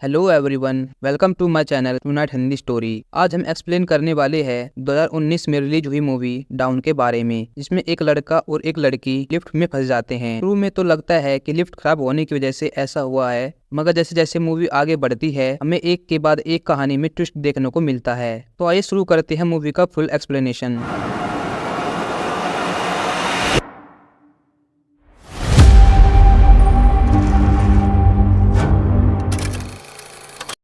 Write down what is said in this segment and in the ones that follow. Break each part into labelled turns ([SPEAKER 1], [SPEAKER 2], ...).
[SPEAKER 1] Hello everyone, welcome to my channel tonight Hindi story. आज हम explain करने वाले हैं 2019 में रिलीज हुई मूवी डाउन के बारे में, जिसमें एक लड़का और एक लड़की लिफ्ट में फंस जाते हैं। शुरू में तो लगता है कि लिफ्ट खराब होने की वजह से ऐसा हुआ है, मगर जैसे जैसे मूवी आगे बढ़ती है हमें एक के बाद एक कहानी में ट्विस्ट देखने को मिलता है। तो आइए शुरू करते हैं मूवी का फुल एक्सप्लेनेशन।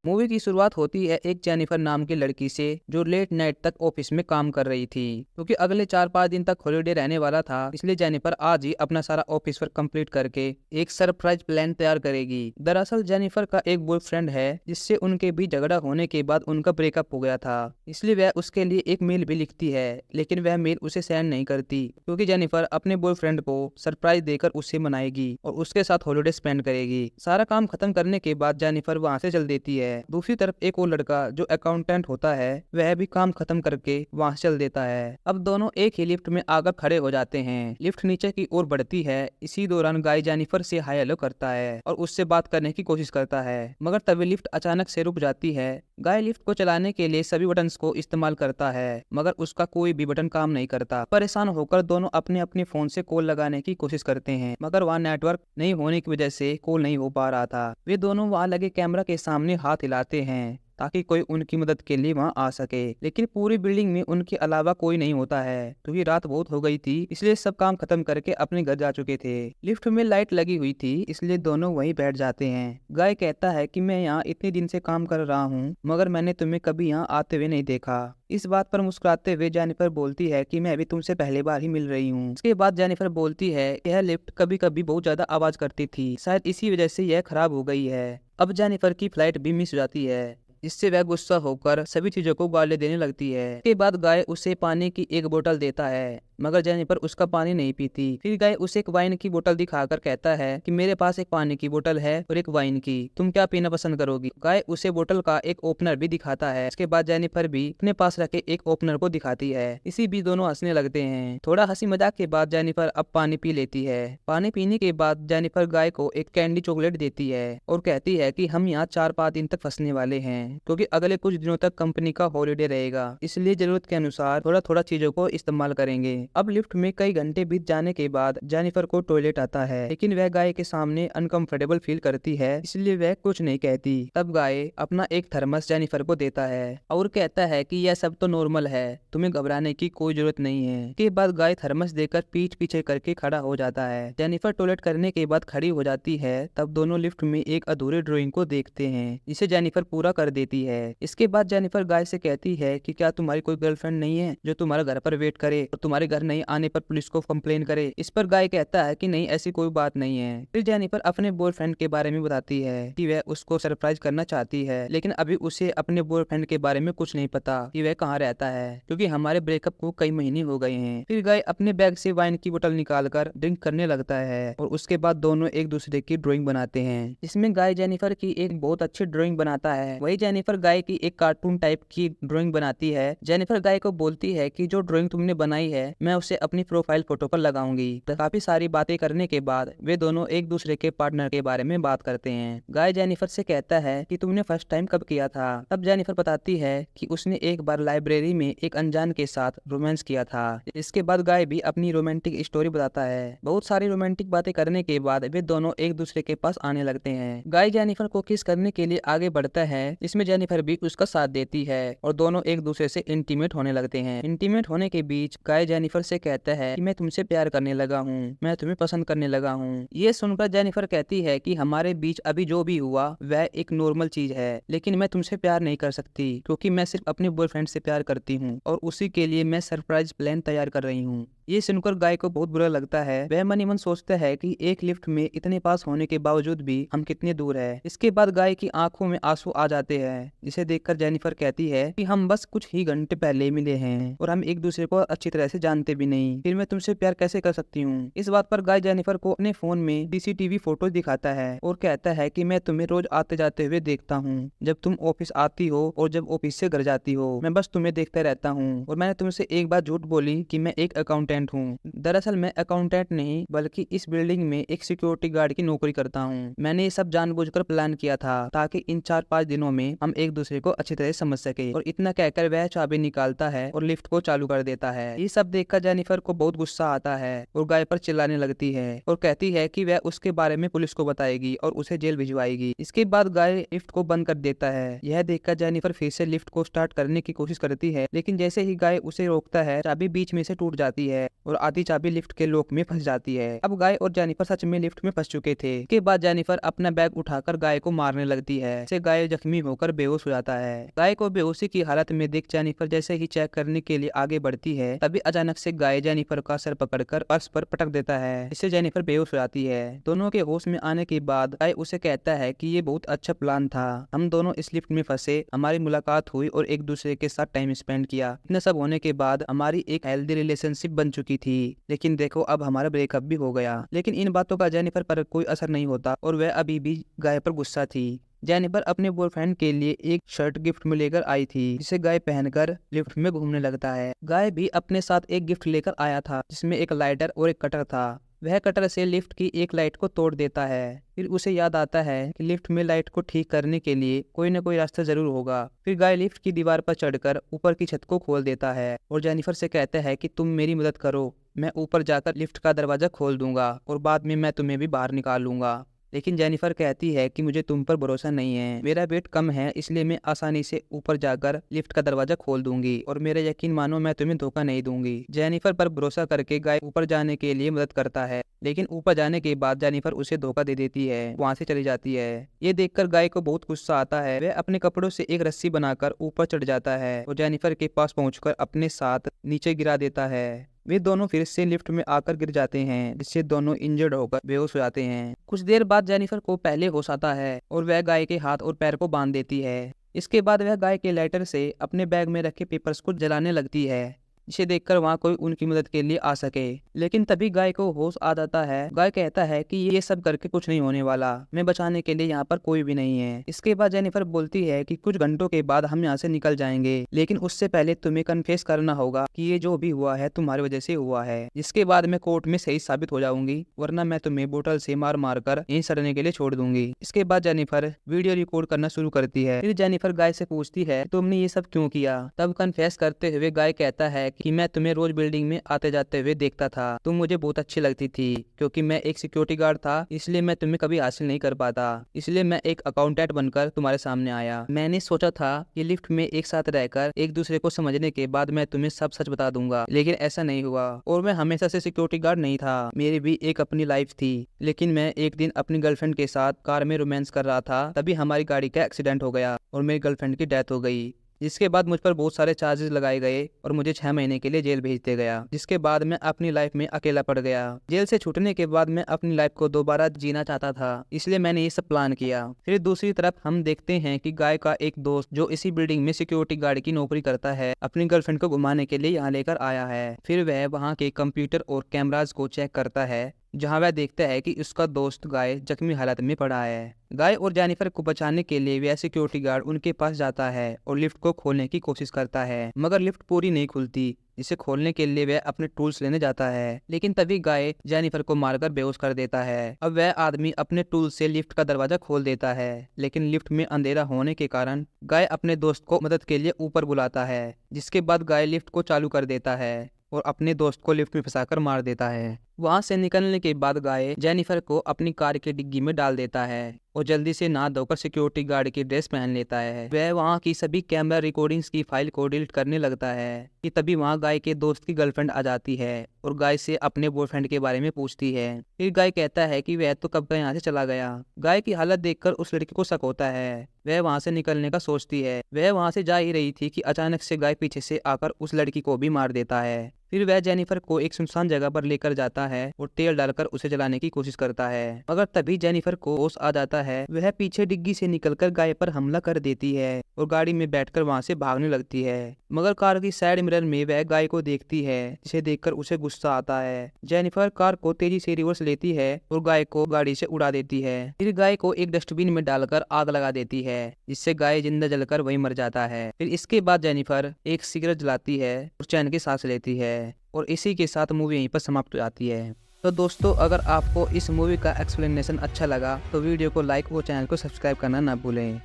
[SPEAKER 1] मूवी की शुरुआत होती है एक जेनिफर नाम की लड़की से, जो लेट नाइट तक ऑफिस में काम कर रही थी। क्योंकि अगले 4-5 दिन तक हॉलीडे रहने वाला था, इसलिए जेनिफर आज ही अपना सारा ऑफिस वर्क कंप्लीट करके एक सरप्राइज प्लान तैयार करेगी। दरअसल जेनिफर का एक बॉयफ्रेंड है, जिससे उनके बीच झगड़ा होने के बाद उनका ब्रेकअप हो गया था। इसलिए वह उसके लिए एक मेल भी लिखती है, लेकिन वह मेल उसे सेंड नहीं करती, क्योंकि जेनिफर अपने बॉयफ्रेंड को सरप्राइज देकर उसे मनाएगी और उसके साथ हॉलीडे स्पेंड करेगी। सारा काम खत्म करने के बाद जेनिफर वहां से चल देती है। दूसरी तरफ एक और लड़का जो अकाउंटेंट होता है, वह भी काम खत्म करके वहां से चल देता है। अब दोनों एक ही लिफ्ट में आकर खड़े हो जाते हैं। लिफ्ट नीचे की ओर बढ़ती है। इसी दौरान गाय जेनिफर से हाय हेलो करता है और उससे बात करने की कोशिश करता है, मगर तभी लिफ्ट अचानक से रुक जाती है। गाय लिफ्ट को चलाने के लिए सभी बटन्स को इस्तेमाल करता है, मगर उसका कोई भी बटन काम नहीं करता। परेशान होकर दोनों अपने अपने फोन से कॉल लगाने की कोशिश करते हैं, मगर वहाँ नेटवर्क नहीं होने की वजह से कॉल नहीं हो पा रहा था। वे दोनों वहाँ लगे कैमरा के सामने हाथ हिलाते हैं ताकि कोई उनकी मदद के लिए वहां आ सके, लेकिन पूरी बिल्डिंग में उनके अलावा कोई नहीं होता है, क्योंकि रात बहुत हो गई थी, इसलिए सब काम खत्म करके अपने घर जा चुके थे। लिफ्ट में लाइट लगी हुई थी, इसलिए दोनों वहीं बैठ जाते हैं। गाय कहता है कि मैं यहाँ इतने दिन से काम कर रहा हूँ, मगर मैंने तुम्हें कभी यहाँ आते हुए नहीं देखा। इस बात पर मुस्कुराते हुए जेनिफर बोलती है कि मैं अभी तुमसे पहली बार ही मिल रही हूँ। इसके बाद जेनिफर बोलती है यह लिफ्ट कभी कभी बहुत ज्यादा आवाज करती थी, शायद इसी वजह से यह खराब हो गई है। अब जेनिफर की फ्लाइट भी मिस हो जाती है, जिससे वह गुस्सा होकर सभी चीजों को गाली देने लगती है। इसके बाद गाय उसे पानी की एक बोतल देता है, मगर जेनिफर उसका पानी नहीं पीती। फिर गाय उसे एक वाइन की बोतल दिखाकर कहता है कि मेरे पास एक पानी की बोतल है और एक वाइन की, तुम क्या पीना पसंद करोगी। गाय उसे बोतल का एक ओपनर भी दिखाता है। इसके बाद जेनिफर भी अपने पास रखे एक ओपनर को दिखाती है। इसी बीच दोनों हंसने लगते हैं। थोड़ा हंसी मजाक के बाद जेनिफर अब पानी पी लेती है। पानी पीने के बाद जेनिफर गाय को एक कैंडी चॉकलेट देती है और कहती है कि हम यहाँ 4-5 दिन तक फंसने वाले हैं, क्योंकि अगले कुछ दिनों तक कंपनी का हॉलीडे रहेगा, इसलिए जरूरत के अनुसार थोड़ा थोड़ा चीजों को इस्तेमाल करेंगे। अब लिफ्ट में कई घंटे बीत जाने के बाद जेनिफर को टॉयलेट आता है, लेकिन वह गाय के सामने अनकंफर्टेबल फील करती है, इसलिए वह कुछ नहीं कहती। तब गाय अपना एक थर्मस जेनिफर को देता है और कहता है कि यह सब तो नॉर्मल है, तुम्हें घबराने की कोई जरूरत नहीं है। के बाद गाय थर्मस देकर पीठ पीछे करके खड़ा हो जाता है। जेनिफर टॉयलेट करने के बाद खड़ी हो जाती है। तब दोनों लिफ्ट में एक अधूरी ड्राइंग को देखते हैं, जिसे जेनिफर पूरा कर देती है। इसके बाद जेनिफर गाय से कहती है कि क्या तुम्हारी कोई गर्लफ्रेंड नहीं है जो तुम्हारे घर पर वेट करे और तुम्हारे घर नहीं आने पर पुलिस को कंप्लेन करे। इस पर गाय कहता है कि नहीं, ऐसी कोई बात नहीं है। फिर जेनिफर अपने बॉयफ्रेंड के बारे में बताती है कि वह उसको सरप्राइज करना चाहती है, लेकिन अभी उसे अपने बॉयफ्रेंड के बारे में कुछ नहीं पता कि वह कहाँ रहता है, क्योंकि हमारे ब्रेकअप को कई महीने हो गए हैं। फिर गाय अपने बैग से वाइन की बोतल निकालकर ड्रिंक करने लगता है और उसके बाद दोनों एक दूसरे की ड्राइंग बनाते हैं, जिसमें गाय जेनिफर की एक बहुत अच्छी ड्राइंग बनाता है, वही जेनिफर गाय की एक कार्टून टाइप की ड्राइंग बनाती है। जेनिफर गाय को बोलती है कि जो ड्राइंग तुमने बनाई है मैं उसे अपनी प्रोफाइल फोटो पर लगाऊंगी। तो काफी सारी बातें करने के बाद वे दोनों एक दूसरे के पार्टनर के बारे में बात करते हैं। गाय जेनिफर से कहता है कि तुमने फर्स्ट टाइम कब किया था। तब जेनिफर बताती है कि उसने एक बार लाइब्रेरी में एक अनजान के साथ रोमांस किया था। इसके बाद गाय भी अपनी रोमांटिक स्टोरी बताता है। बहुत सारी रोमांटिक बातें करने के बाद वे दोनों एक दूसरे के पास आने लगते हैं। गाय जेनिफर को किस करने के लिए आगे बढ़ता है, इसमें जेनिफर भी उसका साथ देती है और दोनों एक दूसरे से इंटीमेट होने लगते हैं। इंटीमेट होने के बीच गाय जेनिफर से कहता है कि मैं तुमसे प्यार करने लगा हूँ, मैं तुम्हें पसंद करने लगा हूँ। ये सुनकर जेनिफर कहती है कि हमारे बीच अभी जो भी हुआ वह एक नॉर्मल चीज है, लेकिन मैं तुमसे प्यार नहीं कर सकती, क्योंकि मैं सिर्फ अपने बॉयफ्रेंड से प्यार करती हूँ और उसी के लिए मैं सरप्राइज प्लान तैयार कर रही हूँ। ये सुनकर गाय को बहुत बुरा लगता है। वह मन ही मन सोचता है कि एक लिफ्ट में इतने पास होने के बावजूद भी हम कितने दूर है। इसके बाद गाय की आंखों में आंसू आ जाते हैं, जिसे देखकर जेनिफर कहती है कि हम बस कुछ ही घंटे पहले मिले हैं और हम एक दूसरे को अच्छी तरह से जानते भी नहीं, फिर मैं तुमसे प्यार कैसे कर सकती हूँ। इस बात पर गाय जेनिफर को अपने फोन में सीसीटीवी फोटो दिखाता है और कहता है कि मैं तुम्हें रोज आते जाते हुए देखता हूँ, जब तुम ऑफिस आती हो और जब ऑफिस से घर जाती हो, मैं बस तुम्हें देखता रहता हूँ और मैंने तुमसे एक बार झूठ बोली कि मैं एक अकाउंटेंट अकाउंटेंट हूँ। दरअसल मैं अकाउंटेंट नहीं बल्कि इस बिल्डिंग में एक सिक्योरिटी गार्ड की नौकरी करता हूँ। मैंने ये सब जानबूझकर प्लान किया था ताकि इन 4-5 दिनों में हम एक दूसरे को अच्छी तरह समझ सके। और इतना कहकर वह चाबी निकालता है और लिफ्ट को चालू कर देता है। ये सब देखकर जेनिफर को बहुत गुस्सा आता है और गाय पर चिल्लाने लगती है और कहती है कि वह उसके बारे में पुलिस को बताएगी और उसे जेल भिजवाएगी। इसके बाद गाय लिफ्ट को बंद कर देता है। यह देखकर जेनिफर फिर से लिफ्ट को स्टार्ट करने की कोशिश करती है, लेकिन जैसे ही गाय उसे रोकता है चाबी बीच में से टूट जाती है और आधी चाबी लिफ्ट के लॉक में फंस जाती है। अब गाय और जेनिफर सच में लिफ्ट में फंस चुके थे। इसके बाद जेनिफर अपना बैग उठाकर गाय को मारने लगती है। इससे गाय जख्मी होकर बेहोश हो जाता है। गाय को बेहोशी की हालत में देख जेनिफर जैसे ही चेक करने के लिए आगे बढ़ती है, तभी अचानक से गाय जेनिफर का सर पकड़कर फर्श पर पटक देता है। इससे जेनिफर बेहोश हो जाती है। दोनों के होश में आने के बाद गाय उसे कहता है कि ये बहुत अच्छा प्लान था, हम दोनों इस लिफ्ट में फंसे, हमारी मुलाकात हुई और एक दूसरे के साथ टाइम स्पेंड किया। इतना सब होने के बाद हमारी एक हेल्दी रिलेशनशिप बन चुकी थी, लेकिन देखो अब हमारा ब्रेकअप भी हो गया। लेकिन इन बातों का जेनिफर पर कोई असर नहीं होता और वह अभी भी गाय पर गुस्सा थी। जेनिफर अपने बॉयफ्रेंड के लिए एक शर्ट गिफ्ट में लेकर आई थी, जिसे गाय पहनकर लिफ्ट में घूमने लगता है। गाय भी अपने साथ एक गिफ्ट लेकर आया था, जिसमें एक लाइटर और एक कटर था। वह कटर से लिफ्ट की एक लाइट को तोड़ देता है। फिर उसे याद आता है कि लिफ्ट में लाइट को ठीक करने के लिए कोई न कोई रास्ता जरूर होगा। फिर गाय लिफ्ट की दीवार पर चढ़कर ऊपर की छत को खोल देता है और जेनिफर से कहता है कि तुम मेरी मदद करो, मैं ऊपर जाकर लिफ्ट का दरवाजा खोल दूंगा और बाद में मैं तुम्हें भी बाहर निकाल लूंगा। लेकिन जेनिफर कहती है कि मुझे तुम पर भरोसा नहीं है, मेरा वेट कम है, इसलिए मैं आसानी से ऊपर जाकर लिफ्ट का दरवाजा खोल दूंगी और मेरा यकीन मानो, मैं तुम्हें धोखा नहीं दूंगी। जेनिफर पर भरोसा करके गाय ऊपर जाने के लिए मदद करता है, लेकिन ऊपर जाने के बाद जेनिफर उसे धोखा दे देती है, वहाँ से चली जाती है। ये देखकर गाय को बहुत गुस्सा आता है। वह अपने कपड़ों से एक रस्सी बनाकर ऊपर चढ़ जाता है और जेनिफर के पास पहुंचकर अपने साथ नीचे गिरा देता है। वे दोनों फिर से लिफ्ट में आकर गिर जाते हैं, जिससे दोनों इंजर्ड होकर बेहोश हो जाते हैं। कुछ देर बाद जेनिफर को पहले होश आता है और वह गाय के हाथ और पैर को बांध देती है। इसके बाद वह गाय के लाइटर से अपने बैग में रखे पेपर्स को जलाने लगती है, जिसे देखकर वहाँ कोई उनकी मदद के लिए आ सके। लेकिन तभी गाय को होश आ जाता है। गाय कहता है कि ये सब करके कुछ नहीं होने वाला, मैं बचाने के लिए यहाँ पर कोई भी नहीं है। इसके बाद जेनिफर बोलती है कि कुछ घंटों के बाद हम यहाँ से निकल जाएंगे, लेकिन उससे पहले तुम्हें कन्फेस करना होगा कि ये जो भी हुआ है तुम्हारी वजह से हुआ है। जिसके बाद मैं कोर्ट में सही साबित हो जाऊंगी, वरना मैं तुम्हें बोतल से मार मार कर यहीं सड़ने के लिए छोड़ दूंगी। इसके बाद जेनिफर वीडियो रिकॉर्ड करना शुरू करती है। फिर जेनिफर गाय से पूछती है तुमने ये सब क्यों किया। तब कन्फेस करते हुए गाय कहता है कि मैं तुम्हें रोज बिल्डिंग में आते जाते हुए देखता था, तुम मुझे बहुत अच्छी लगती थी। क्योंकि मैं एक सिक्योरिटी गार्ड था, इसलिए मैं तुम्हें कभी हासिल नहीं कर पाता, इसलिए मैं एक अकाउंटेंट बनकर तुम्हारे सामने आया। मैंने सोचा था कि लिफ्ट में एक साथ रहकर एक दूसरे को समझने के बाद मैं तुम्हें सब सच बता दूंगा, लेकिन ऐसा नहीं हुआ। और मैं हमेशा से सिक्योरिटी गार्ड नहीं था, मेरी भी एक अपनी लाइफ थी। लेकिन मैं एक दिन अपनी गर्लफ्रेंड के साथ कार में रोमांस कर रहा था, तभी हमारी गाड़ी का एक्सीडेंट हो गया और मेरी गर्लफ्रेंड की डेथ हो गई। जिसके बाद मुझ पर बहुत सारे चार्जेस लगाए गए और मुझे 6 महीने के लिए जेल भेज दिया गया। जिसके बाद मैं अपनी लाइफ में अकेला पड़ गया। जेल से छूटने के बाद मैं अपनी लाइफ को दोबारा जीना चाहता था, इसलिए मैंने ये सब प्लान किया। फिर दूसरी तरफ हम देखते हैं कि गाय का एक दोस्त जो इसी बिल्डिंग में सिक्योरिटी गार्ड की नौकरी करता है, अपनी गर्लफ्रेंड को घुमाने के लिए यहाँ लेकर आया है। फिर वह वहाँ के कंप्यूटर और कैमराज को चेक करता है, जहां वह देखता है कि उसका दोस्त गाय जख्मी हालत में पड़ा है। गाय और जेनिफर को बचाने के लिए वह सिक्योरिटी गार्ड उनके पास जाता है और लिफ्ट को खोलने की कोशिश करता है, मगर लिफ्ट पूरी नहीं खुलती। इसे खोलने के लिए वह अपने टूल्स लेने जाता है, लेकिन तभी गाय जेनिफर को मारकर बेहोश कर देता है। अब वह आदमी अपने टूल्स से लिफ्ट का दरवाजा खोल देता है, लेकिन लिफ्ट में अंधेरा होने के कारण गाय अपने दोस्त को मदद के लिए ऊपर बुलाता है। जिसके बाद गाय लिफ्ट को चालू कर देता है और अपने दोस्त को लिफ्ट में फंसाकर मार देता है। वहां से निकलने के बाद गाय जेनिफर को अपनी कार की डिग्गी में डाल देता है और जल्दी से नहा धोकर सिक्योरिटी गार्ड की ड्रेस पहन लेता है। वह वहां की सभी कैमरा रिकॉर्डिंग्स की फाइल को डिलीट करने लगता है कि तभी वहां गाय के दोस्त की गर्लफ्रेंड आ जाती है और गाय से अपने बॉयफ्रेंड के बारे में पूछती है। फिर गाय कहता है कि वह तो कब का यहाँ से चला गया। गाय की हालत देखकर उस लड़की को शक होता है। वह वहां से निकलने का सोचती है। वह वहां से जा ही रही थी कि अचानक से गाय पीछे से आकर उस लड़की को भी मार देता है। फिर वह जेनिफर को एक सुनसान जगह पर लेकर जाता है और तेल डालकर उसे जलाने की कोशिश करता है, मगर तभी जेनिफर को होश आ जाता है। वह पीछे डिग्गी से निकलकर गाय पर हमला कर देती है और गाड़ी में बैठकर वहां से भागने लगती है, मगर कार की साइड मिरर में वह गाय को देखती है, जिसे देखकर उसे गुस्सा आता है। जेनिफर कार को तेजी से रिवर्स लेती है और गाय को गाड़ी से उड़ा देती है। फिर गाय को एक डस्टबिन में डालकर आग लगा देती है, जिससे गाय जिंदा जलकर वहीं मर जाता है। फिर इसके बाद जेनिफर एक सिगरेट जलाती है और चैन की सांस लेती है और इसी के साथ मूवी यहीं पर समाप्त हो जाती है। तो दोस्तों, अगर आपको इस मूवी का एक्सप्लेनेशन अच्छा लगा तो वीडियो को लाइक और चैनल को सब्सक्राइब करना ना भूलें।